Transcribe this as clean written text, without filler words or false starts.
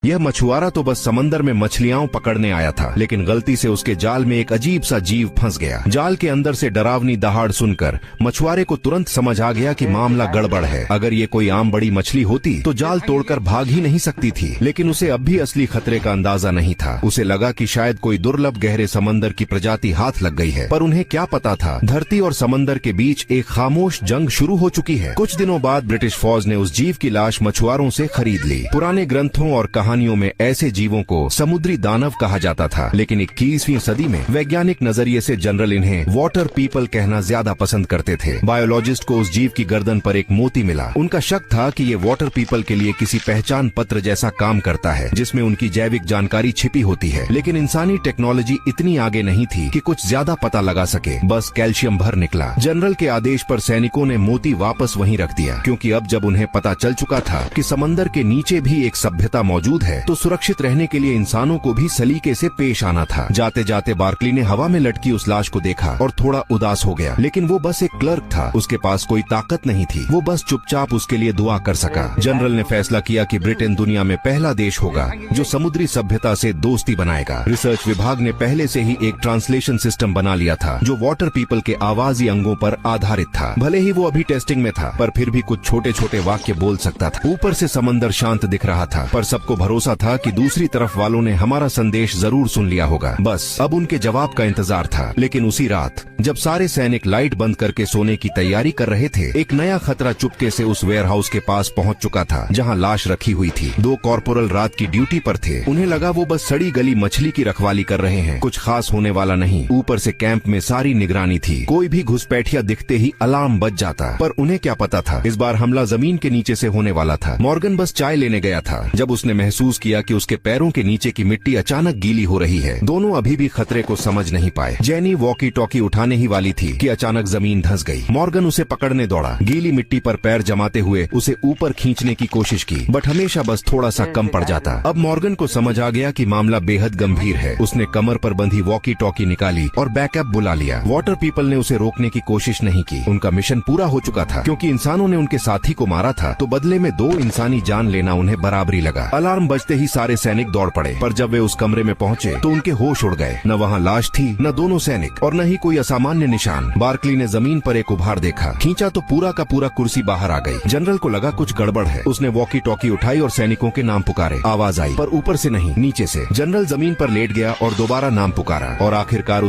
यह मछुआरा तो बस समंदर में मछलियां पकड़ने आया था, लेकिन गलती से उसके जाल में एक अजीब सा जीव फंस गया। जाल के अंदर से डरावनी दहाड़ सुनकर मछुआरे को तुरंत समझ आ गया कि मामला गड़बड़ है। अगर ये कोई आम बड़ी मछली होती तो जाल तोड़कर भाग ही नहीं सकती थी, लेकिन उसे अब भी असली खतरे का अंदाजा नहीं था। उसे लगा कि शायद कोई दुर्लभ गहरे समंदर की प्रजाति हाथ लग गई है, पर उन्हें क्या पता था धरती और समंदर के बीच एक खामोश जंग शुरू हो चुकी है। कुछ दिनों बाद ब्रिटिश फौज ने उस जीव की लाश मछुआरों से खरीद ली। पुराने ग्रंथों और कहानियों में ऐसे जीवों को समुद्री दानव कहा जाता था, लेकिन 21वीं सदी में वैज्ञानिक नजरिए से जनरल इन्हें वाटर पीपल कहना ज्यादा पसंद करते थे। बायोलॉजिस्ट को उस जीव की गर्दन पर एक मोती मिला। उनका शक था कि ये वाटर पीपल के लिए किसी पहचान पत्र जैसा काम करता है, जिसमें उनकी जैविक जानकारी छिपी होती है। लेकिन इंसानी टेक्नोलॉजी इतनी आगे नहीं थी कि कुछ ज्यादा पता लगा सके। बस कैल्शियम भर निकला। जनरल के आदेश पर सैनिकों ने मोती वापस वहीं रख दिया, क्योंकि अब जब उन्हें पता चल चुका था कि समंदर के नीचे भी एक सभ्यता मौजूद है, तो सुरक्षित रहने के लिए इंसानों को भी सलीके से पेश आना था। जाते जाते बार्कली ने हवा में लटकी उस लाश को देखा और थोड़ा उदास हो गया, लेकिन वो बस एक क्लर्क था। उसके पास कोई ताकत नहीं थी। वो बस चुपचाप उसके लिए दुआ कर सका। जनरल ने फैसला किया कि ब्रिटेन दुनिया में पहला देश होगा जो समुद्री सभ्यता से दोस्ती बनाएगा। रिसर्च विभाग ने पहले से ही एक ट्रांसलेशन सिस्टम बना लिया था जो वाटर पीपल के आवाजी अंगों पर आधारित था। भले ही वो अभी टेस्टिंग में था, पर फिर भी कुछ छोटे छोटे वाक्य बोल सकता था। ऊपर से समंदर शांत दिख रहा था, पर सबको भरोसा था कि दूसरी तरफ वालों ने हमारा संदेश जरूर सुन लिया होगा। बस अब उनके जवाब का इंतजार था। लेकिन उसी रात जब सारे सैनिक लाइट बंद करके सोने की तैयारी कर रहे थे, एक नया खतरा चुपके से उस वेयरहाउस के पास पहुंच चुका था जहां लाश रखी हुई थी। 2 कॉर्पोरल रात की ड्यूटी पर थे। उन्हें लगा वो बस सड़ी गली मछली की रखवाली कर रहे हैं, कुछ खास होने वाला नहीं। ऊपर से कैंप में सारी निगरानी थी। कोई भी घुसपैठिया दिखते ही अलार्म बज जाता, पर उन्हें क्या पता था इस बार हमला जमीन के नीचे से होने वाला था। मॉर्गन बस चाय लेने गया था जब उसने महसूस किया कि उसके पैरों के नीचे की मिट्टी अचानक गीली हो रही है। दोनों अभी भी खतरे को समझ नहीं पाए। जेनी वॉकी टॉकी उठाने ही वाली थी कि अचानक जमीन धंस गई। मॉर्गन उसे पकड़ने दौड़ा। गीली मिट्टी पर पैर जमाते हुए उसे ऊपर खींचने की कोशिश की, बट हमेशा बस थोड़ा सा कम पड़ जाता। अब मॉर्गन को समझ आ गया कि मामला बेहद गंभीर है। उसने कमर पर बंधी वॉकी टॉकी निकाली और बैकअप बुला लिया। वाटर पीपल ने उसे रोकने की कोशिश नहीं की। उनका मिशन पूरा हो चुका था, क्योंकि इंसानों ने उनके साथी को मारा था, तो बदले में 2 इंसानी जान लेना उन्हें बराबरी लगा। अलार्म बजते ही सारे सैनिक दौड़ पड़े, पर जब वे उस कमरे में पहुंचे तो उनके होश उड़ गए। न वहाँ लाश थी, न दोनों सैनिक, और न ही कोई असामान्य निशान। बार्कली ने जमीन पर एक उभार देखा। खींचा तो पूरा का पूरा कुर्सी बाहर आ गई। जनरल को लगा कुछ गड़बड़ है। उसने वॉकी टॉकी उठाई और सैनिकों के नाम पुकारे। आवाज आई, पर ऊपर से नहीं, नीचे से। जनरल जमीन पर लेट गया और दोबारा नाम पुकारा, और आखिरकार